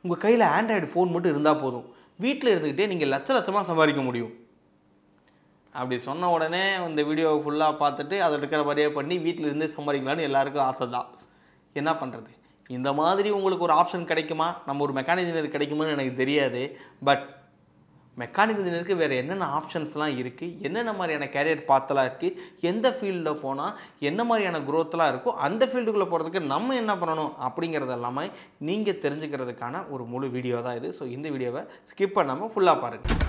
உங்கள் கையில் Android phone மட்டும் இருந்தால் போதும், வீட்டில் இருந்துக்கிட்டே நீங்கள் லட்ச லட்சமாக சம்பாதிக்க முடியும். அப்படி சொன்ன உடனே இந்த வீடியோவை ஃபுல்லாக பார்த்துட்டு அதில் இருக்கிற மாதிரியே பண்ணி வீட்டில் இருந்து சம்பாதிக்கலான்னு எல்லாருக்கும் ஆசை தான். என்ன பண்ணுறது? இந்த மாதிரி உங்களுக்கு ஒரு ஆப்ஷன் கிடைக்குமா, நம்ம ஒரு மெக்கானிக் இன்ஜினியர் கிடைக்குமான்னு எனக்கு தெரியாது. பட் மெக்கானிக் இன்ஜினியருக்கு வேறு என்னென்ன ஆப்ஷன்ஸ்லாம் இருக்குது, என்னென்ன மாதிரியான கேரியர் பாத்தெல்லாம் இருக்குது, எந்த ஃபீல்டில் போனால் என்ன மாதிரியான க்ரோத்லாம் இருக்கோ அந்த ஃபீல்டுக்குள்ளே போகிறதுக்கு நம்ம என்ன பண்ணணும் அப்படிங்கிறது எல்லாமே நீங்கள் தெரிஞ்சுக்கிறதுக்கான ஒரு முழு வீடியோ தான் இது. ஸோ இந்த வீடியோவை ஸ்கிப் பண்ணாமல் ஃபுல்லாக பாருங்கள்.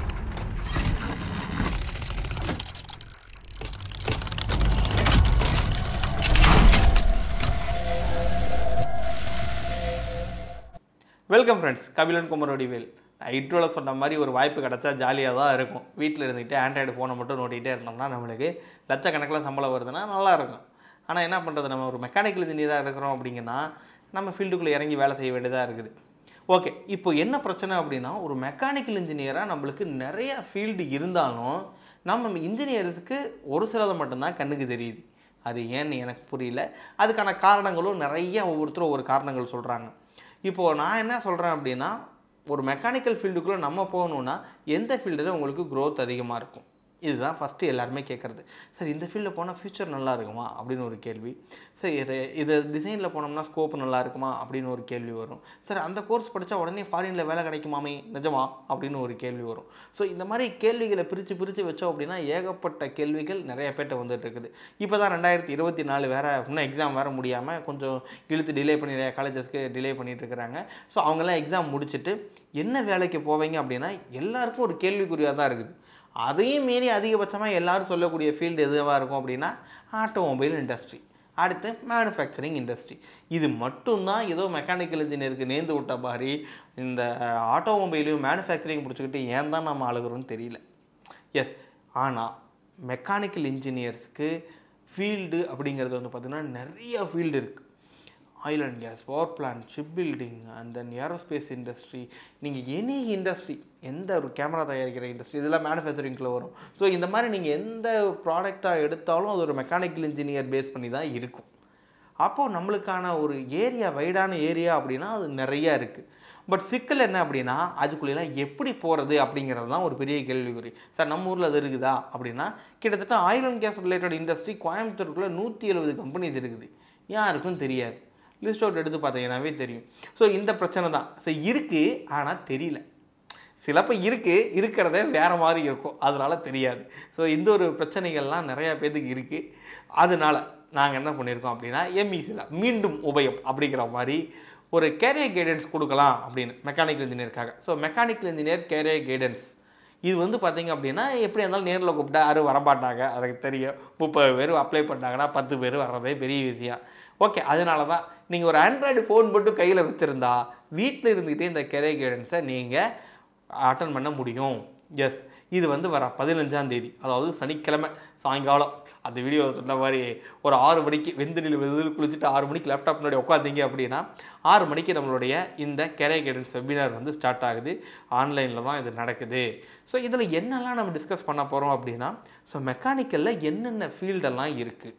Welcome friends, Kabilan Kumaravadivel. இன்ட்ரோவில் சொன்ன மாதிரி ஒரு வாய்ப்பு கிடச்சா ஜாலியாக தான் இருக்கும். வீட்டில் இருந்துக்கிட்டு ஆண்ட்ராய்டு ஃபோனை மட்டும் நோட்டிகிட்டே இருந்தோம்னா நம்மளுக்கு லட்சக்கணக்கில் சம்பளம் வருதுன்னா நல்லாயிருக்கும். ஆனால் என்ன பண்ணுறது, நம்ம ஒரு மெக்கானிக்கல் இன்ஜினியராக இருக்கிறோம் அப்படிங்கன்னா நம்ம ஃபீல்டுக்குள்ளே இறங்கி வேலை செய்ய வேண்டியதாக இருக்குது. ஓகே, இப்போ என்ன பிரச்சனை அப்படின்னா, ஒரு மெக்கானிக்கல் இன்ஜினியராக நம்மளுக்கு நிறைய ஃபீல்டு இருந்தாலும் நம்ம இன்ஜினியர்ஸுக்கு ஒரு சிலதை மட்டும்தான் கண்ணுக்கு தெரியுது. அது ஏன்னு எனக்கு புரியல. அதுக்கான காரணங்களும் நிறைய ஒவ்வொருத்தரும் ஒவ்வொரு காரணங்கள் சொல்கிறாங்க. இப்போது நான் என்ன சொல்கிறேன் அப்படின்னா, ஒரு மெக்கானிக்கல் ஃபீல்டுக்குள்ளே நம்ம போகணுன்னா எந்த ஃபீல்டில் உங்களுக்கு க்ரோத் அதிகமாக இருக்கும், இதுதான் ஃபஸ்ட்டு எல்லாருமே கேட்குறது. சரி, இந்த ஃபீல்டில் போனால் ஃப்யூச்சர் நல்லா இருக்குமா அப்படின்னு ஒரு கேள்வி. சரி, இது டிசைனில் போனோம்னா ஸ்கோப் நல்லா இருக்குமா அப்படின்னு ஒரு கேள்வி வரும். சரி, அந்த கோர்ஸ் படித்தா உடனே ஃபாரினில் வேலை கிடைக்குமாமே, நிஜமா அப்படின்னு ஒரு கேள்வி வரும். ஸோ இந்த மாதிரி கேள்விகளை பிரித்து வச்சோம் அப்படின்னா ஏகப்பட்ட கேள்விகள் நிறைய பேர்ட்ட வந்துட்டு இருக்குது. இப்போ தான் 2024 வேறு இன்னும் எக்ஸாம் வேறு முடியாமல் கொஞ்சம் இழுத்து டிலே பண்ணி நிறைய காலேஜஸ்க்கு டிலே பண்ணிகிட்டு இருக்கிறாங்க. ஸோ அவங்கெல்லாம் எக்ஸாம் முடிச்சுட்டு என்ன வேலைக்கு போவீங்க அப்படின்னா எல்லாருக்கும் ஒரு கேள்விக்குறியாக தான் இருக்குது. அதையும் மீறி அதிகபட்சமாக எல்லோரும் சொல்லக்கூடிய ஃபீல்டு எதுவாக இருக்கும் அப்படின்னா ஆட்டோமொபைல் இண்டஸ்ட்ரி, அடுத்து மேனுஃபேக்சரிங் இண்டஸ்ட்ரி. இது மட்டும்தான் ஏதோ மெக்கானிக்கல் இன்ஜினியருக்கு நேர்ந்து விட்ட மாதிரி இந்த ஆட்டோமொபைலையும் மேனுஃபேக்சரிங் பிடிச்சிக்கிட்டு ஏன் தான் நம்ம அழுகிறோன்னு தெரியல. எஸ், ஆனால் மெக்கானிக்கல் இன்ஜினியர்ஸ்க்கு ஃபீல்டு அப்படிங்கிறது வந்து பார்த்திங்கன்னா நிறைய ஃபீல்டு இருக்குது. Oil and gas, power plant, ship building, and then aerospace industry, நீங்கள் எனி இண்டஸ்ட்ரி, எந்த ஒரு கேமரா தயாரிக்கிற இண்டஸ்ட்ரி, இதெல்லாம் மேனுஃபேக்சரிங்கில் வரும். ஸோ இந்த மாதிரி நீங்கள் எந்த ப்ராடக்டாக எடுத்தாலும் அது ஒரு மெக்கானிக்கல் இன்ஜினியர் பேஸ் பண்ணி தான் இருக்கும். அப்போது நம்மளுக்கான ஒரு ஏரியா, வைடான ஏரியா அப்படின்னா அது நிறையா இருக்குது. பட் சிக்கல் என்ன அப்படின்னா அதுக்குள்ளெல்லாம் எப்படி போகிறது அப்படிங்கிறது தான் ஒரு பெரிய கேள்விக்குறி. சார், நம்ம ஊரில் அது இருக்குதா அப்படின்னா கிட்டத்தட்ட oil and gas related industry கோயம்புத்தூருக்குள்ளே 170 கம்பெனிஸ் இருக்குது. யாருக்கும் தெரியாது. லிஸ்ட் அவுட் எடுத்து பார்த்தீங்கன்னாவே தெரியும். ஸோ இந்த பிரச்சனை தான். ஸோ இருக்குது, ஆனால் தெரியல. சிலப்போ இருக்கிறதே வேறு மாதிரி இருக்கும், அதனால் தெரியாது. ஸோ இந்த ஒரு பிரச்சனைகள்லாம் நிறையா பேருக்கு இருக்குது. அதனால் நாங்கள் என்ன பண்ணியிருக்கோம் அப்படின்னா எம்இசியில் மீண்டும் உபயம் அப்படிங்கிற மாதிரி ஒரு கேரியர் கைடன்ஸ் கொடுக்கலாம் அப்படின்னு மெக்கானிக்கல் இன்ஜினியருக்காக. So mechanical engineer career guidance இது வந்து பார்த்திங்க அப்படின்னா எப்படி இருந்தாலும் நேரில் கூப்பிட்டா யாரும் வரமாட்டாங்க, அதுக்கு தெரியும். 30 பேர் அப்ளை பண்ணாங்கன்னா 10 பேர் வர்றதே பெரிய விஷயம். ஓகே, அதனால தான் நீங்கள் ஒரு ஆண்ட்ராய்டு ஃபோன் மட்டும் கையில் வச்சுருந்தா வீட்டில் இருந்துக்கிட்டே இந்த கேரியர் கைடன்ஸை நீங்கள் அட்டன் பண்ண முடியும். எஸ், இது வந்து வர 15ஆம் தேதி, அதாவது சனிக்கிழமை சாயங்காலம், அந்த வீடியோ சொன்ன மாதிரி ஒரு 6 மணிக்கு வெந்தில் குளிச்சுட்டு 6 மணிக்கு லேப்டாப் முன்னாடி உட்காந்தீங்க அப்படின்னா 6 மணிக்கு நம்மளுடைய இந்த கேரியர் கைடன்ஸ் வெபினார் வந்து ஸ்டார்ட் ஆகுது. ஆன்லைனில் தான் இது நடக்குது. ஸோ இதில் என்னெல்லாம் நம்ம டிஸ்கஸ் பண்ண போகிறோம் அப்படின்னா, ஸோ மெக்கானிக்கலில் என்னென்ன ஃபீல்டெல்லாம் இருக்குது,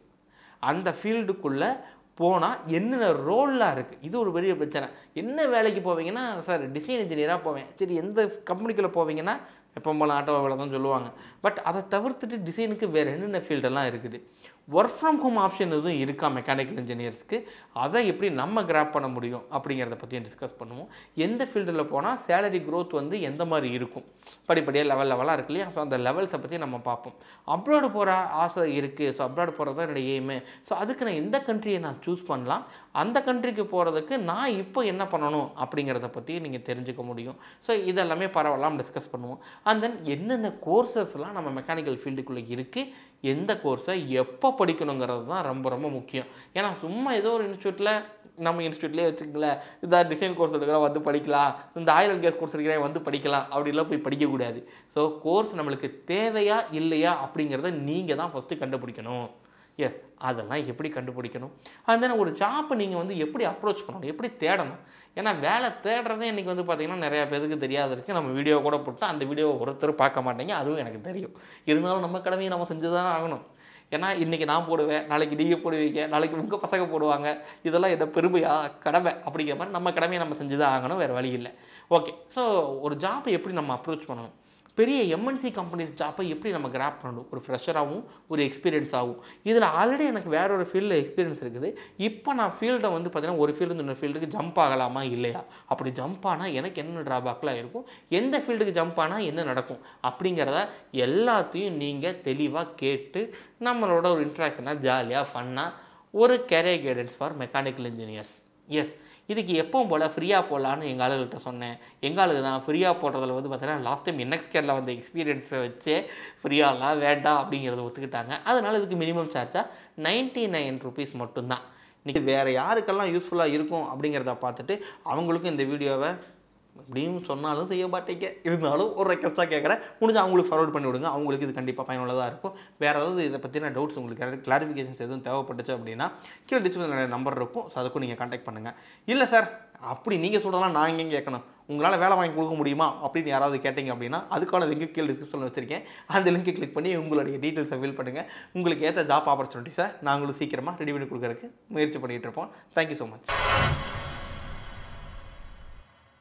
அந்த ஃபீல்டுக்குள்ளே போனால் என்னென்ன ரோல்லாம் இருக்குது, இது ஒரு பெரிய பிரச்சனை. என்ன வேலைக்கு போவீங்கன்னா, சார் டிசைன் இன்ஜினியராக போவேன். சரி, எந்த கம்பெனிக்குள்ளே போவீங்கன்னா எப்போ போல ஆட்டோமொபைலை தான் சொல்லுவாங்க. பட் அதை தவிர்த்துட்டு டிசைனுக்கு வேறு என்னென்ன ஃபீல்டெல்லாம் இருக்குது, ஒர்க் ஃப்ரம் ஹோம் ஆப்ஷன் எதுவும் இருக்கா மெக்கானிக்கல் இன்ஜினியர்ஸ்க்கு, அதை எப்படி நம்ம கிராப் பண்ண முடியும் அப்படிங்கிறத பற்றியும் டிஸ்கஸ் பண்ணுவோம். எந்த ஃபீல்டில் போனால் சேலரி க்ரோத் வந்து எந்த மாதிரி இருக்கும், படிப்படியாக லெவலாக இருக்கு இல்லையா. ஸோ அந்த லெவல்ஸை பற்றி நம்ம பார்ப்போம். அப்ராடு போகிற ஆசை இருக்குது. ஸோ அப்ராடு போகிறது தான் என்னுடைய எய்மு. ஸோ அதுக்கு நான் எந்த கண்ட்ரியை நான் சூஸ் பண்ணலாம், அந்த கண்ட்ரிக்கு போகிறதுக்கு நான் இப்போ என்ன பண்ணணும் அப்படிங்கிறத பற்றி நீங்கள் தெரிஞ்சுக்க முடியும். ஸோ இதெல்லாமே பரவாயில்லாமல் டிஸ்கஸ் பண்ணுவோம். அண்ட் தென் என்னென்ன கோர்சஸ்லாம் நம்ம மெக்கானிக்கல் ஃபீல்டுக்குள்ளே இருக்குது, எந்த கோர்ஸை எப்போ படிக்கணுங்கிறது தான் ரொம்ப ரொம்ப முக்கியம். ஏன்னா சும்மா ஏதோ ஒரு இன்ஸ்டியூட்டில், நம்ம இன்ஸ்டியூட்லேயே வச்சுக்கங்களேன், இதான் டிசைன் கோர்ஸ் எடுக்கிறோம் வந்து படிக்கலாம், இந்த ஆயில் அண்ட் கேஸ் கோர்ஸ் எடுக்கிறேன் வந்து படிக்கலாம் அப்படிலாம் போய் படிக்கக்கூடாது. ஸோ கோர்ஸ் நம்மளுக்கு தேவையா இல்லையா அப்படிங்கிறத நீங்கள் தான் ஃபஸ்ட்டு கண்டுபிடிக்கணும். எஸ், அதெல்லாம் எப்படி கண்டுபிடிக்கணும், அந்த ஒரு ஜாப்பை நீங்கள் வந்து எப்படி அப்ரோச் பண்ணணும், எப்படி தேடணும். ஏன்னா வேலை தேடுறதே இன்றைக்கி வந்து பார்த்திங்கன்னா நிறையா பேருக்கு தெரியாது இருக்குது. நம்ம வீடியோ கூட போட்டு அந்த வீடியோவை ஒருத்தர் பார்க்க மாட்டேங்க, அதுவும் எனக்கு தெரியும். இருந்தாலும் நம்ம கடமையை நம்ம செஞ்சு தானே ஆகணும். ஏன்னா இன்றைக்கி நான் போடுவேன், நாளைக்கு நீங்கள் போடுவீங்க, நாளைக்கு உங்கள் பசங்க போடுவாங்க. இதெல்லாம் என்ன பெருமையா, கடமை அப்படிங்கிற மாதிரி நம்ம கடமையை நம்ம செஞ்சு தான் ஆகணும், வேறு வழி இல்லை. ஓகே, ஸோ ஒரு ஜாப்பை எப்படி நம்ம அப்ரோச் பண்ணணும், பெரிய எம்என்சி கம்பெனிஸ் ஜாப்பை எப்படி நம்ம கிராப் பண்ணணும், ஒரு ஃப்ரெஷராகவும் ஒரு எக்ஸ்பீரியன்ஸாகவும். இதில் ஆல்ரெடி எனக்கு வேற ஒரு ஃபீல்டில் எக்ஸ்பீரியன்ஸ் இருக்குது. இப்போ நான் ஃபீல்டை வந்து பார்த்தீங்கன்னா ஒரு ஃபீல்டு இன்னொரு ஃபீல்டுக்கு ஜம்ப் ஆகலாமா இல்லையா, அப்படி ஜம்ப் ஆனால் எனக்கு என்ன ட்ராபேக்லாம் இருக்கும், எந்த ஃபீல்டுக்கு ஜம்ப் ஆனால் என்ன நடக்கும் அப்படிங்கிறத எல்லாத்தையும் நீங்கள் தெளிவாக கேட்டு நம்மளோட ஒரு இன்ட்ராக்ஷனாக ஜாலியாக ஃபன்னாக ஒரு career guidance for mechanical engineers. Yes, இதுக்கு எப்பவும் போல் ஃப்ரீயாக போடலான்னு எங்கள் ஆளுகிட்ட சொன்னேன். எங்கள் ஆளுக்கு தான் ஃப்ரீயாக போடுறதுல வந்து பார்த்தீங்கன்னா லாஸ்ட் டைம் NXCARல வந்த எக்ஸ்பீரியன்ஸை வச்சே ஃப்ரீயாலாம் வேண்டாம் அப்படிங்கிறத ஒத்துக்கிட்டாங்க. அதனால் இதுக்கு மினிமம் சார்ஜாக 99 ருபீஸ் மட்டும்தான். இன்றைக்கி வேறு யாருக்கெல்லாம் யூஸ்ஃபுல்லாக இருக்கும் அப்படிங்கிறத பார்த்துட்டு அவங்களுக்கும் இந்த வீடியோவை அப்படின்னு சொன்னாலும் செய்ய மாட்டேங்க, இருந்தாலும் ஒரு ரெக்வஸ்ட்டாக கேட்குறேன், முடிஞ்சு அவங்களுக்கு ஃபார்வர்ட் பண்ணி விடுங்க. அவங்களுக்கு இது கண்டிப்பாக பயனுள்ளதாக இருக்கும். வேறு ஏதாவது இதை பற்றின டவுட்ஸ் உங்களுக்கு கிளாரிஃபிகேஷன்ஸ் எதுவும் தேவைப்பட்டுச்சு அப்படின்னா கீழே டிஸ்கிரிப்ஷனில் நம்பர் இருக்கும், ஸோ அதுக்கும் நீங்கள் கான்டாக்ட் பண்ணுங்கள். இல்லை சார் அப்படி நீங்கள் சொல்கிறதெல்லாம் நான் எங்கே கேட்கணும், உங்களால் வேலை வாங்கி கொடுக்க முடியுமா அப்படின்னு யாராவது கேட்டிங்க அப்படின்னா அதுக்கான லிங்க் கீழே டிஸ்கிரிப்ஷனில் வச்சுருக்கேன். அந்த லிங்க்கை கிளிக் பண்ணி உங்களுடைய டீட்டெயில்ஸை ஃபில் பண்ணுங்கள். உங்களுக்கு ஏற்ற ஜாப் ஆப்பர்ச்சுனிட்டிஸை நாங்களும் சீக்கிரமாக ரெடி பண்ணி கொடுக்குறதுக்கு முயற்சி பண்ணிகிட்டு இருப்போம். Thank you so much.